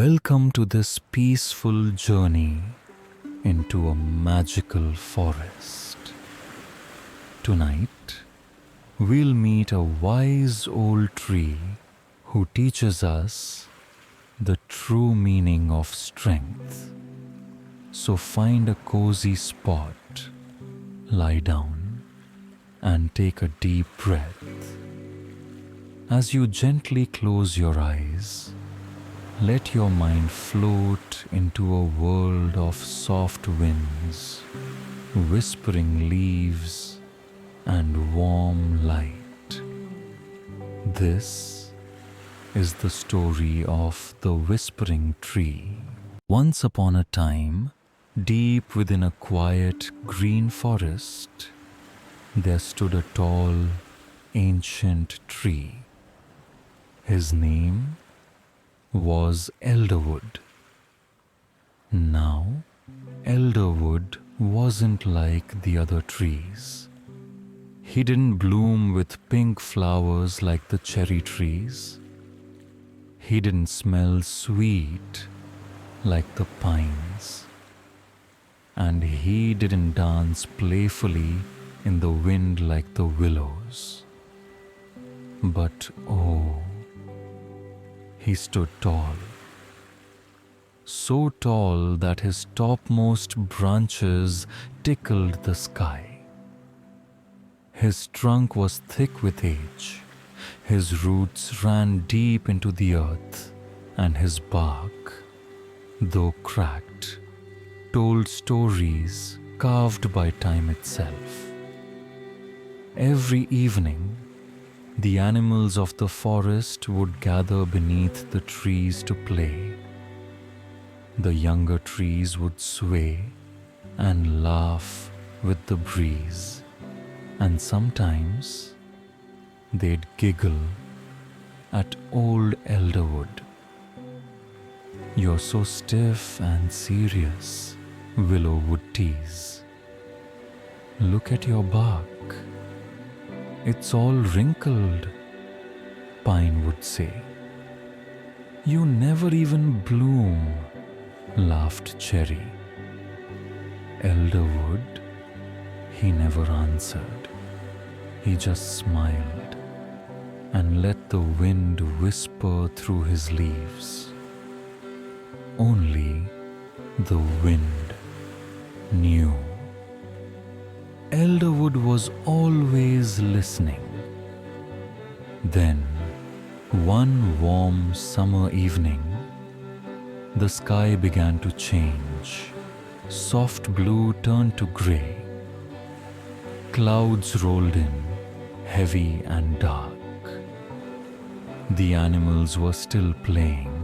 Welcome to this peaceful journey into a magical forest. Tonight, we'll meet a wise old tree who teaches us the true meaning of strength. So find a cozy spot, lie down, and take a deep breath. As you gently close your eyes, let your mind float into a world of soft winds, whispering leaves, and warm light. This is the story of the whispering tree. Once upon a time, deep within a quiet green forest, there stood a tall, ancient tree. His name was Elderwood. Now, Elderwood wasn't like the other trees. He didn't bloom with pink flowers like the cherry trees. He didn't smell sweet like the pines. And he didn't dance playfully in the wind like the willows. But oh, he stood tall, so tall that his topmost branches tickled the sky. His trunk was thick with age, his roots ran deep into the earth, and his bark, though cracked, told stories carved by time itself. Every evening, the animals of the forest would gather beneath the trees to play. The younger trees would sway and laugh with the breeze, and sometimes they'd giggle at old Elderwood. "You're so stiff and serious," Willow would tease. "Look at your bark. It's all wrinkled," Pine would say. "You never even bloom," laughed Cherry. Elderwood, he never answered. He just smiled and let the wind whisper through his leaves. Only the wind knew. Elderwood was always listening. Then, one warm summer evening, the sky began to change. Soft blue turned to grey. Clouds rolled in, heavy and dark. The animals were still playing,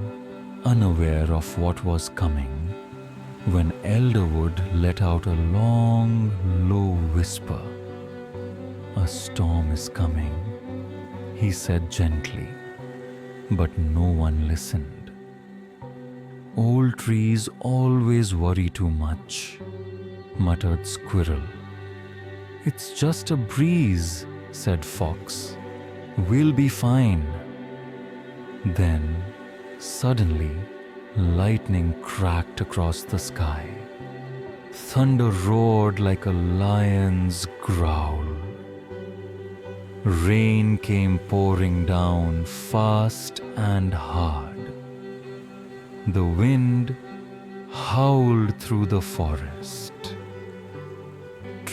unaware of what was coming, when Elderwood let out a long, low whisper. "A storm is coming," he said gently, but no one listened. "Old trees always worry too much," muttered Squirrel. "It's just a breeze," said Fox. "We'll be fine." Then, suddenly, lightning cracked across the sky. Thunder roared like a lion's growl. Rain came pouring down fast and hard. The wind howled through the forest.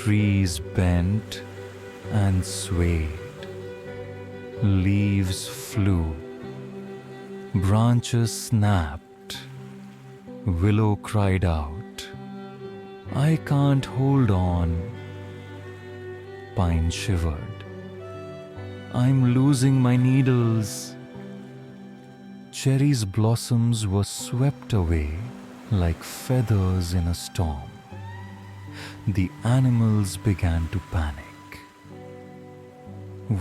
Trees bent and swayed. Leaves flew. Branches snapped. Willow cried out, "I can't hold on." Pine shivered. "I'm losing my needles." Cherry's blossoms were swept away like feathers in a storm. The animals began to panic.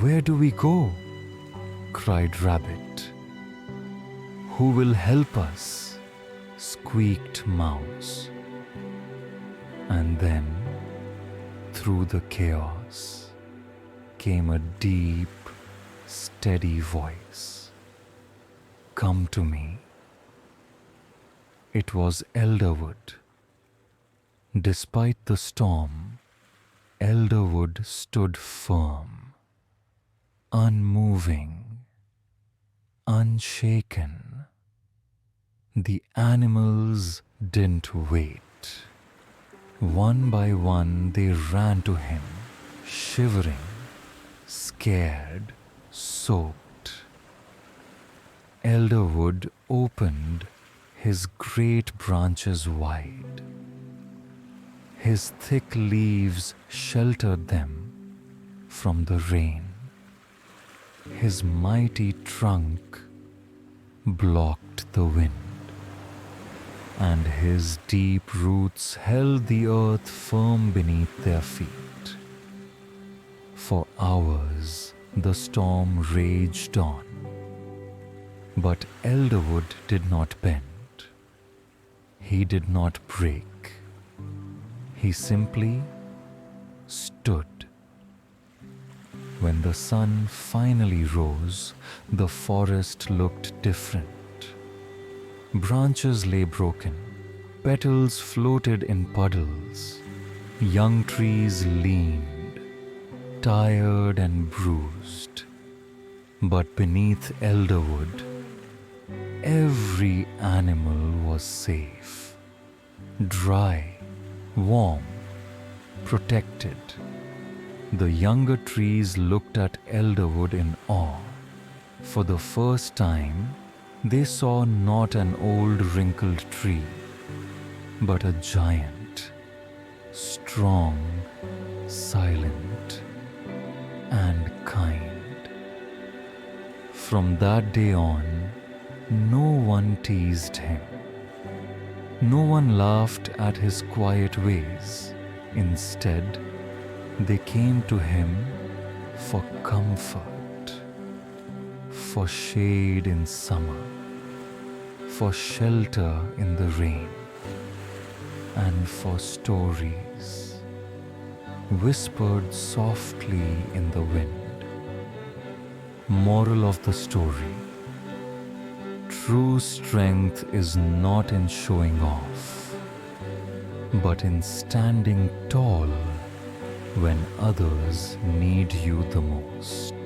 "Where do we go?" cried Rabbit. "Who will help us?" squeaked Mouse. And then, through the chaos, came a deep, steady voice. "Come to me. It was elderwood. Despite the storm, elderwood stood firm, unmoving, unshaken. The animals didn't wait. One by one they ran to him, shivering, scared, soaked. Elderwood opened his great branches wide. His thick leaves sheltered them from the rain. His mighty trunk blocked the wind, and his deep roots held the earth firm beneath their feet. For hours the storm raged on, but elderwood did not bend. He did not break. He simply stood. When the sun finally rose, the forest looked different. Branches lay broken, petals floated in puddles, young trees leaned, tired and bruised. But beneath elderwood, every animal was safe, dry, warm, protected. The younger trees looked at elderwood in awe. For the first time, they saw not an old wrinkled tree, but a giant, strong, silent, and kind. From that day on, no one teased him. No one laughed at his quiet ways. Instead, they came to him for comfort, for shade in summer, for shelter in the rain, and for stories whispered softly in the wind. Moral of the story: true strength is not in showing off, but in standing tall when others need you the most.